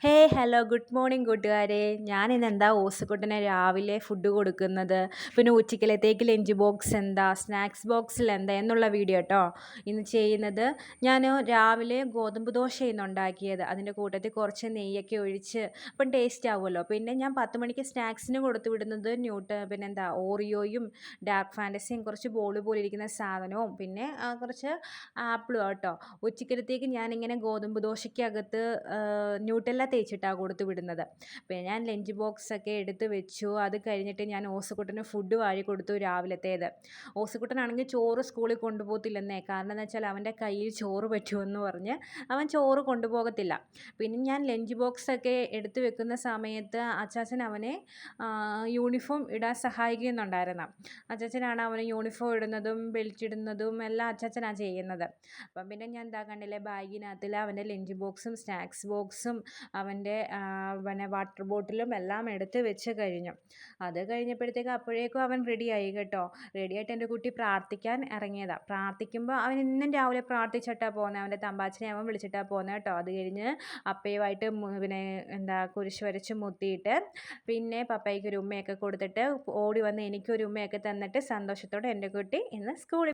Hello good morning കൂട്ടുകാരെ. ഞാനിന്ന് എന്താ ഓസുകുട്ടനെ രാവിലെ ഫുഡ് കൊടുക്കുന്നത്, പിന്നെ ഉച്ചക്കലത്തേക്ക് ലഞ്ച് ബോക്സ് എന്താ, സ്നാക്സ് ബോക്സിൽ എന്താ എന്നുള്ള വീഡിയോ കേട്ടോ ഇന്ന് ചെയ്യുന്നത്. ഞാൻ രാവിലെ ഗോതമ്പ് ദോശയാണ് ഉണ്ടാക്കിയത്. അതിൻ്റെ കൂട്ടത്തിൽ കുറച്ച് നെയ്യൊക്കെ ഒഴിച്ച് അപ്പം ടേസ്റ്റ് ആവുമല്ലോ. പിന്നെ ഞാൻ 10 മണിക്ക് സ്നാക്സിന് കൊടുത്തു വിടുന്നത് പിന്നെന്താ ഓറിയോയും ഡാർക്ക് ഫാൻറ്റസിയും കുറച്ച് ബോൾ പോലെ ഇരിക്കുന്ന സാധനവും പിന്നെ കുറച്ച് ആപ്പിളും കേട്ടോ. ഉച്ചക്കലത്തേക്ക് ഞാനിങ്ങനെ ഗോതമ്പ് ദോശയ്ക്കകത്ത് ന്യൂട്ടെല്ല തേച്ചിട്ടാണ് കൊടുത്തു വിടുന്നത്. പിന്നെ ഞാൻ ലഞ്ച് ബോക്സൊക്കെ എടുത്ത് വെച്ചു. അത് കഴിഞ്ഞിട്ട് ഞാൻ ഓസുകുട്ടന് ഫുഡ് വാരി കൊടുത്തു രാവിലത്തേത്. ഓസുകുട്ടനാണെങ്കിൽ ചോറ് സ്കൂളിൽ കൊണ്ടുപോകത്തില്ലെന്നേ. കാരണം എന്ന് വെച്ചാൽ അവൻ്റെ കയ്യിൽ ചോറ് പറ്റുമെന്ന് പറഞ്ഞ് അവൻ ചോറ് കൊണ്ടുപോകത്തില്ല. പിന്നെ ഞാൻ ലഞ്ച് ബോക്സൊക്കെ എടുത്ത് വെക്കുന്ന സമയത്ത് അച്ചാച്ചൻ അവനെ യൂണിഫോം ഇടാൻ സഹായിക്കുന്നുണ്ടായിരുന്നു. അച്ചാച്ചനാണ് അവന് യൂണിഫോം ഇടുന്നതും ബെൽറ്റ് ഇടുന്നതും എല്ലാം അച്ചാച്ചനാണ് ചെയ്യുന്നത്. അപ്പം പിന്നെ ഞാൻ എന്താ കണ്ടില്ലേ, ബാഗിനകത്തിൽ അവൻ്റെ ലഞ്ച് ബോക്സും സ്നാക്സ് ബോക്സും അവൻ്റെ പിന്നെ വാട്ടർ ബോട്ടിലും എല്ലാം എടുത്ത് വെച്ച് കഴിഞ്ഞു. അത് കഴിഞ്ഞപ്പോഴത്തേക്ക് അപ്പോഴേക്കും അവൻ റെഡിയായി കേട്ടോ. റെഡിയായിട്ട് എൻ്റെ കുട്ടി പ്രാർത്ഥിക്കാൻ ഇറങ്ങിയതാണ്. പ്രാർത്ഥിക്കുമ്പോൾ അവൻ ഇന്നും രാവിലെ പ്രാർത്ഥിച്ചിട്ടാണ് പോകുന്നത്. അവൻ്റെ തമ്പാച്ചനെ അവൻ വിളിച്ചിട്ടാണ് പോകുന്നത് കേട്ടോ. അത് കഴിഞ്ഞ് അപ്പയുമായിട്ട് പിന്നെ എന്താ കുരിശ് വരച്ച് മുത്തിയിട്ട് പിന്നെ പപ്പയ്ക്ക് ഒരു ഉമ്മയൊക്കെ കൊടുത്തിട്ട് ഓടി വന്ന് എനിക്കൊരു ഉമ്മയൊക്കെ തന്നിട്ട് സന്തോഷത്തോടെ എൻ്റെ കുട്ടി ഇന്ന് സ്കൂളിൽ